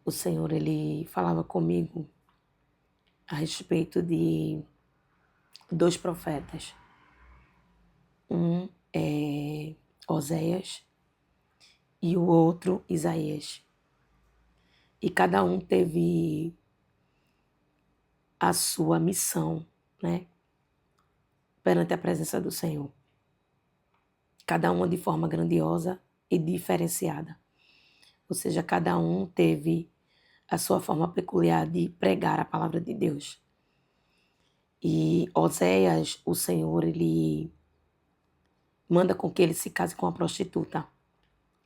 o Senhor, ele falava comigo a respeito de dois profetas. Um é Oséias e o outro Isaías. E cada um teve a sua missão, né, perante a presença do Senhor. Cada uma de forma grandiosa e diferenciada. Ou seja, cada um teve a sua forma peculiar de pregar a palavra de Deus. E Oséias, o Senhor, ele manda com que ele se case com uma prostituta.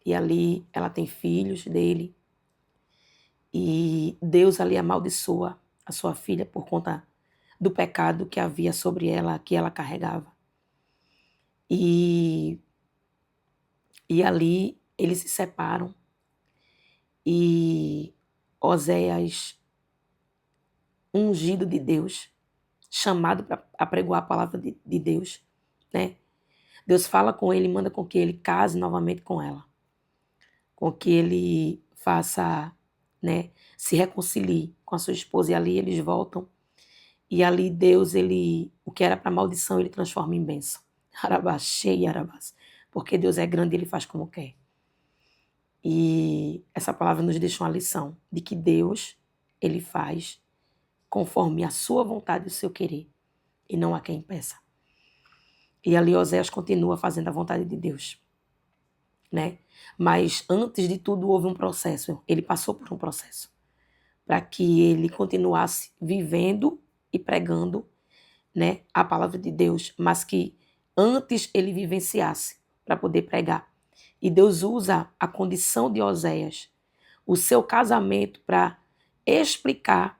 E ali ela tem filhos dele. E Deus ali amaldiçoa a sua filha por conta do pecado que havia sobre ela, que ela carregava. E ali eles se separam. E Oséias, ungido de Deus, chamado para apregoar a palavra de Deus, né? Deus fala com ele e manda com que ele case novamente com ela. Com que ele faça, né, se reconcilie com a sua esposa. E ali eles voltam. E ali Deus, ele, o que era para maldição, ele transforma em bênção. Arabachei, arabás. Porque Deus é grande e ele faz como quer. E essa palavra nos deixa uma lição de que Deus, ele faz conforme a sua vontade e o seu querer. E não a quem peça. E ali Oséias continua fazendo a vontade de Deus, né? Mas antes de tudo houve um processo. Ele passou por um processo para que ele continuasse vivendo e pregando, né, a palavra de Deus, mas que antes ele vivenciasse para poder pregar. E Deus usa a condição de Oséias, o seu casamento, para explicar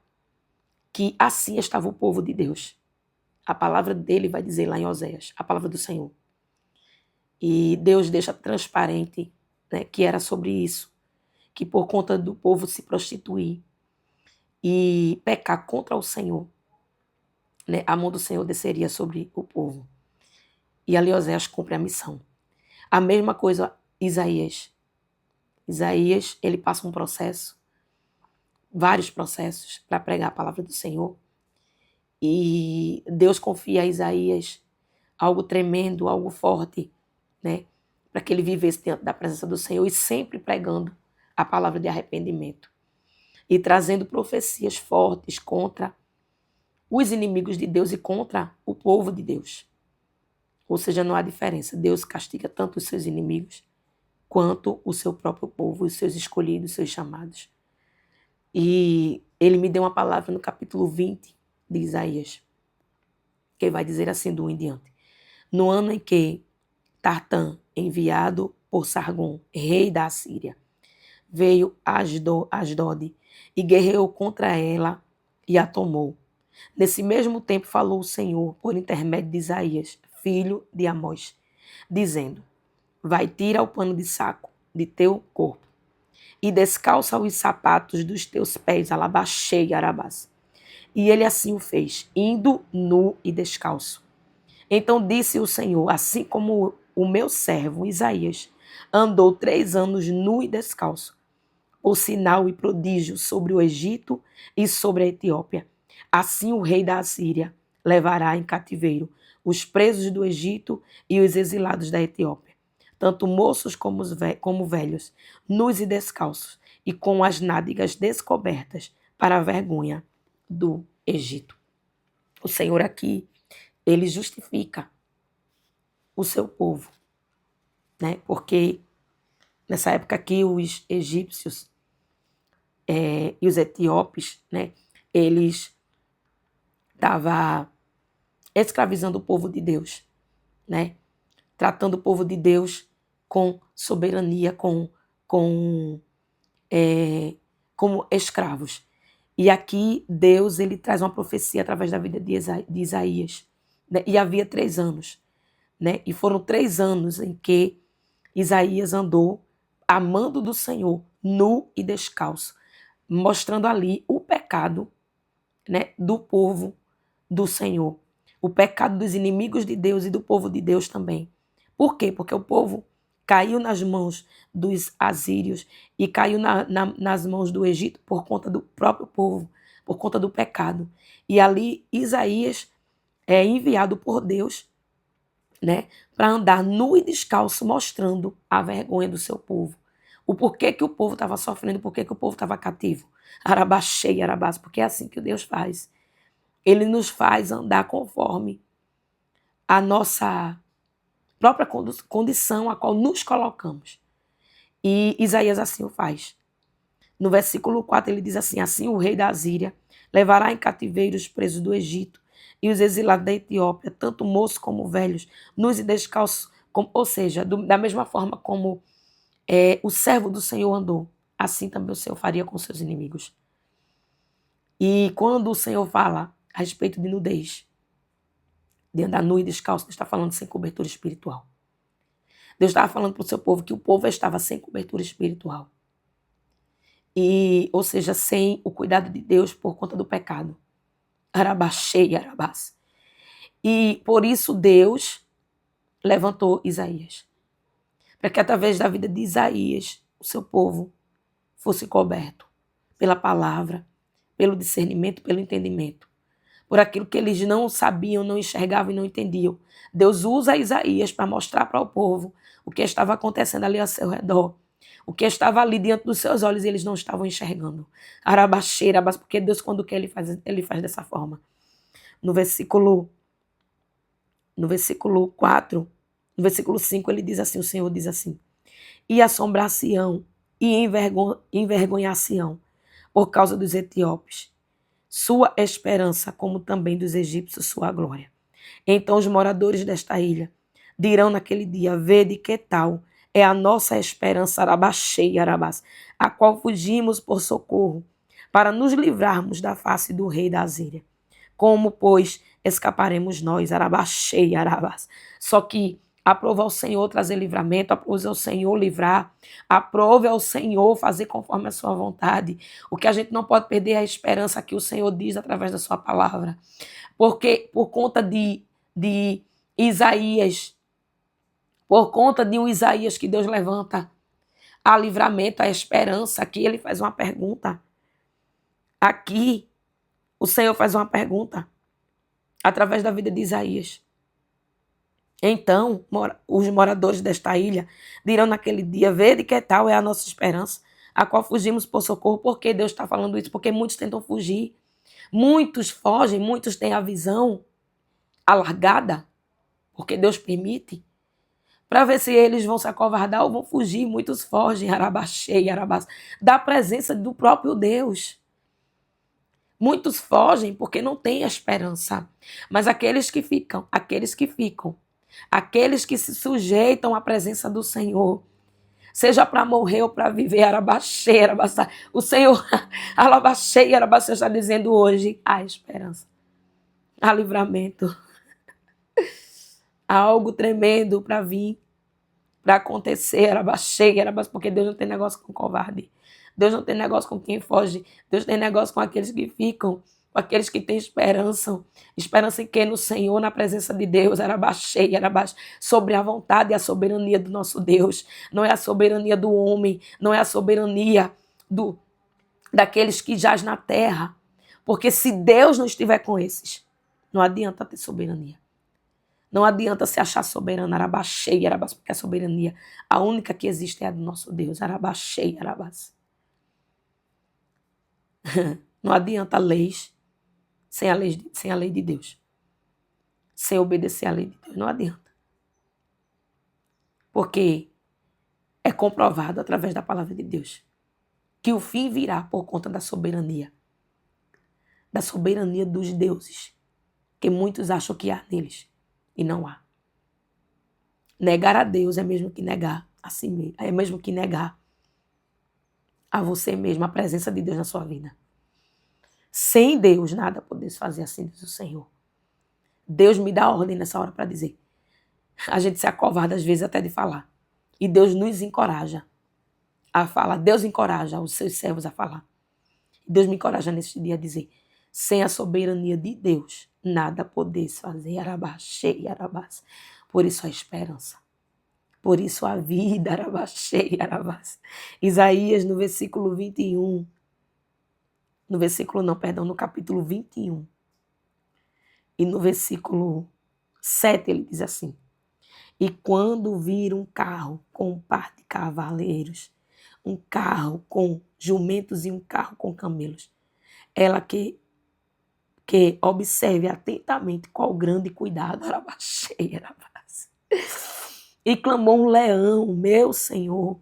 que assim estava o povo de Deus. A palavra dele vai dizer lá em Oséias, a palavra do Senhor. E Deus deixa transparente, né, que era sobre isso, que por conta do povo se prostituir e pecar contra o Senhor, né, a mão do Senhor desceria sobre o povo. E ali Oséias cumpre a missão. A mesma coisa Isaías. Isaías, ele passa um processo, vários processos, para pregar a palavra do Senhor. E Deus confia a Isaías algo tremendo, algo forte, né? Para que ele vivesse diante da presença do Senhor e sempre pregando a palavra de arrependimento. E trazendo profecias fortes contra os inimigos de Deus e contra o povo de Deus. Ou seja, não há diferença. Deus castiga tanto os seus inimigos quanto o seu próprio povo, os seus escolhidos, os seus chamados. E ele me deu uma palavra no capítulo 20 de Isaías, que vai dizer assim do em diante. No ano em que Tartã, enviado por Sargon, rei da Assíria, veio a Asdod e guerreou contra ela e a tomou. Nesse mesmo tempo falou o Senhor por intermédio de Isaías, filho de Amós, dizendo: vai, tira o pano de saco de teu corpo e descalça os sapatos dos teus pés, alabachei, arabás. E ele assim o fez, indo nu e descalço. Então disse o Senhor, assim como o meu servo Isaías andou 3 anos nu e descalço, por sinal e prodígio sobre o Egito e sobre a Etiópia, assim o rei da Assíria levará em cativeiro os presos do Egito e os exilados da Etiópia, tanto moços como velhos, nus e descalços, e com as nádegas descobertas, para a vergonha do Egito. O Senhor aqui, ele justifica o seu povo, né? Porque nessa época aqui os egípcios e os etíopes, né? Eles estavam escravizando o povo de Deus, né? Tratando o povo de Deus com soberania, como escravos. E aqui Deus, ele traz uma profecia através da vida de Isaías, né? E havia 3 anos, né? E foram 3 anos em que Isaías andou amando do Senhor, nu e descalço, mostrando ali o pecado, né, do povo do Senhor, o pecado dos inimigos de Deus e do povo de Deus também. Por quê? Porque o povo caiu nas mãos dos assírios e caiu nas mãos do Egito por conta do próprio povo, por conta do pecado. E ali Isaías é enviado por Deus, né, para andar nu e descalço, mostrando a vergonha do seu povo. O porquê que o povo estava sofrendo, o porquê que o povo estava cativo. Arabaxei, arabás, porque é assim que Deus faz. Ele nos faz andar conforme a nossa própria condição a qual nos colocamos. E Isaías assim o faz. No versículo 4 ele diz assim: assim o rei da Assíria levará em cativeiro os presos do Egito e os exilados da Etiópia, tanto moços como velhos, nus e descalços, ou seja, da mesma forma como o servo do Senhor andou, assim também o Senhor faria com seus inimigos. E quando o Senhor fala a respeito de nudez, de andar nu e descalço, Deus está falando sem cobertura espiritual. Deus estava falando para o seu povo que o povo estava sem cobertura espiritual. Ou seja, sem o cuidado de Deus por conta do pecado. Arabaxei, arabás. E por isso Deus levantou Isaías. Para que através da vida de Isaías, o seu povo fosse coberto pela palavra, pelo discernimento, pelo entendimento. Por aquilo que eles não sabiam, não enxergavam e não entendiam. Deus usa Isaías para mostrar para o povo o que estava acontecendo ali ao seu redor. O que estava ali diante dos seus olhos e eles não estavam enxergando. Arabaxeira, porque Deus, quando quer, ele faz dessa forma. No versículo 4, no versículo 5, ele diz assim, o Senhor diz assim: e assombrar Sião, e envergonhar Sião, por causa dos etíopes, sua esperança, como também dos egípcios, sua glória. Então os moradores desta ilha dirão naquele dia: vede que tal é a nossa esperança, Arabaxei, Arabás, a qual fugimos por socorro, para nos livrarmos da face do rei da Assíria. Como, pois, escaparemos nós, Arabaxei, Arabás? Só que aprove ao Senhor trazer livramento, aprove ao Senhor livrar, aprove ao Senhor fazer conforme a sua vontade. O que a gente não pode perder é a esperança que o Senhor diz através da sua palavra. Porque por conta de Isaías, por conta de um Isaías que Deus levanta, há livramento, há esperança. Aqui ele faz uma pergunta. Aqui o Senhor faz uma pergunta através da vida de Isaías. Então, os moradores desta ilha dirão naquele dia: vede que tal é a nossa esperança, a qual fugimos por socorro. Por que Deus está falando isso? Porque muitos tentam fugir. Muitos fogem, muitos têm a visão alargada, porque Deus permite, para ver se eles vão se acovardar ou vão fugir. Muitos fogem, Arabaxei, Arabás, da presença do próprio Deus. Muitos fogem porque não têm esperança. Mas aqueles que ficam, aqueles que se sujeitam à presença do Senhor, seja para morrer ou para viver, Arabaxei, Arabás, o Senhor, Arabaxei, Arabás, está dizendo hoje: há esperança, há livramento, há algo tremendo para vir, para acontecer, Arabaxei, Arabás, porque Deus não tem negócio com covarde. Deus não tem negócio com quem foge. Deus tem negócio com aqueles que ficam, com aqueles que têm esperança. Esperança em quem? No Senhor, na presença de Deus. Arabaxei, sobre a vontade e a soberania do nosso Deus. Não é a soberania do homem, não é a soberania daqueles que jaz na terra. Porque se Deus não estiver com esses, não adianta ter soberania. Não adianta se achar soberano, Arabaxei, Arabás, porque a soberania, a única que existe é a do nosso Deus, Arabaxei, Arabás. Não adianta leis sem a lei de Deus. Sem obedecer à lei de Deus. Não adianta. Porque é comprovado através da palavra de Deus que o fim virá por conta da soberania. Da soberania dos deuses. Que muitos acham que há neles. E não há. Negar a Deus é mesmo que negar a si mesmo. É mesmo que negar a você mesmo, a presença de Deus na sua vida. Sem Deus, nada podemos fazer, assim diz o Senhor. Deus me dá ordem nessa hora para dizer. A gente se acovarda às vezes até de falar. E Deus nos encoraja a falar. Deus encoraja os seus servos a falar. Deus me encoraja nesse dia a dizer: sem a soberania de Deus, nada podeis fazer. Arabaxei, Arabás. Por isso a esperança. Por isso a vida, arabaxei, arabás. Isaías, no versículo 21, no versículo não, perdão, no capítulo 21, e no versículo 7 ele diz assim: e quando vir um carro com um par de cavaleiros, um carro com jumentos e um carro com camelos, ela que observe atentamente qual grande cuidado, arabaxei, arabás. E clamou um leão, meu Senhor,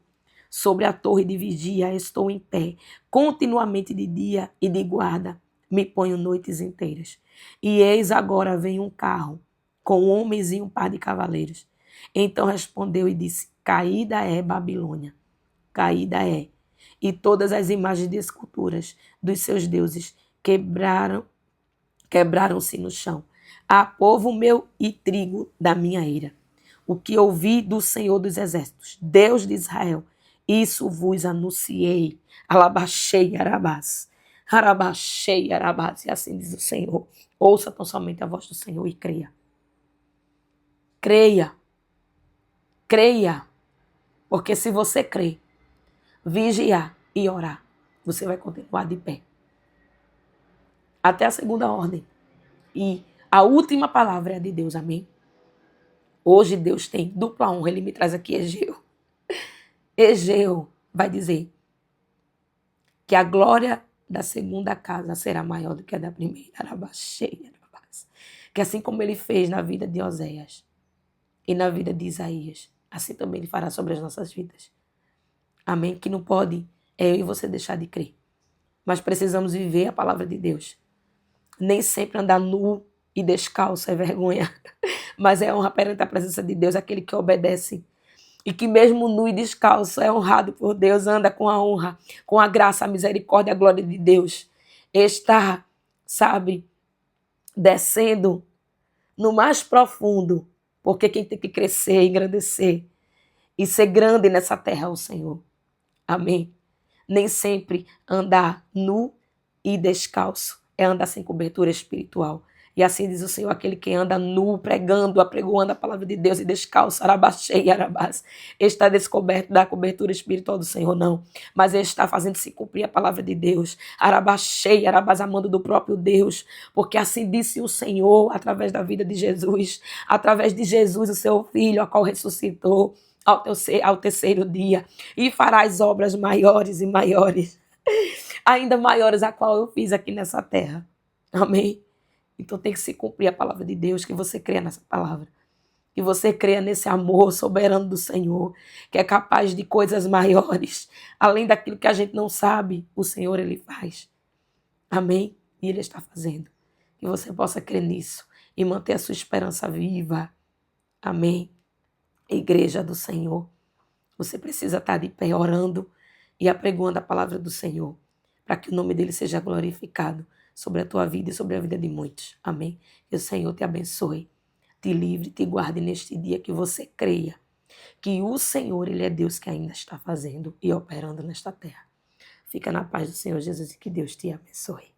sobre a torre de vigia, estou em pé, continuamente de dia e de guarda, me ponho noites inteiras. E eis agora vem um carro, com homens e um par de cavaleiros. Então respondeu e disse: caída é Babilônia, caída é. E todas as imagens de esculturas dos seus deuses quebraram-se no chão. Ah, povo meu e trigo da minha ira. O que ouvi do Senhor dos Exércitos, Deus de Israel, isso vos anunciei. Alabaxei, arabás. Arabaxei, arabás. E assim diz o Senhor. Ouça tão somente a voz do Senhor e creia. Creia. Creia. Porque se você crer, vigiar e orar, você vai continuar de pé. Até a segunda ordem. E a última palavra é a de Deus, amém? Hoje Deus tem dupla honra, ele me traz aqui Egeu. Egeu vai dizer que a glória da segunda casa será maior do que a da primeira. Arabaxei, arabás. Que assim como ele fez na vida de Oséias e na vida de Isaías, assim também ele fará sobre as nossas vidas. Amém? Que não pode eu e você deixar de crer. Mas precisamos viver a palavra de Deus. Nem sempre andar nu e descalço é vergonha, mas é honra perante a presença de Deus, aquele que obedece e que mesmo nu e descalço é honrado por Deus, anda com a honra, com a graça, a misericórdia, a glória de Deus. Está, sabe, descendo no mais profundo, porque quem tem que crescer, engrandecer e ser grande nessa terra é o Senhor. Amém? Nem sempre andar nu e descalço é andar sem cobertura espiritual. E assim diz o Senhor, aquele que anda nu, pregando, apregoando a palavra de Deus e descalço, arabaxei, arabás, está descoberto da cobertura espiritual do Senhor, não. Mas ele está fazendo se cumprir a palavra de Deus, arabaxei, arabás, amando do próprio Deus, porque assim disse o Senhor, através da vida de Jesus, através de Jesus, o seu Filho, a qual ressuscitou ao terceiro dia, e farás obras maiores e maiores, ainda maiores a qual eu fiz aqui nessa terra. Amém? Então tem que se cumprir a palavra de Deus, que você creia nessa palavra. Que você creia nesse amor soberano do Senhor, que é capaz de coisas maiores. Além daquilo que a gente não sabe, o Senhor, Ele faz. Amém? E Ele está fazendo. Que você possa crer nisso e manter a sua esperança viva. Amém? Igreja do Senhor. Você precisa estar de pé orando e apregoando a palavra do Senhor, para que o nome dele seja glorificado sobre a tua vida e sobre a vida de muitos. Amém? Que o Senhor te abençoe, te livre, te guarde neste dia, que você creia que o Senhor, Ele é Deus que ainda está fazendo e operando nesta terra. Fica na paz do Senhor Jesus e que Deus te abençoe.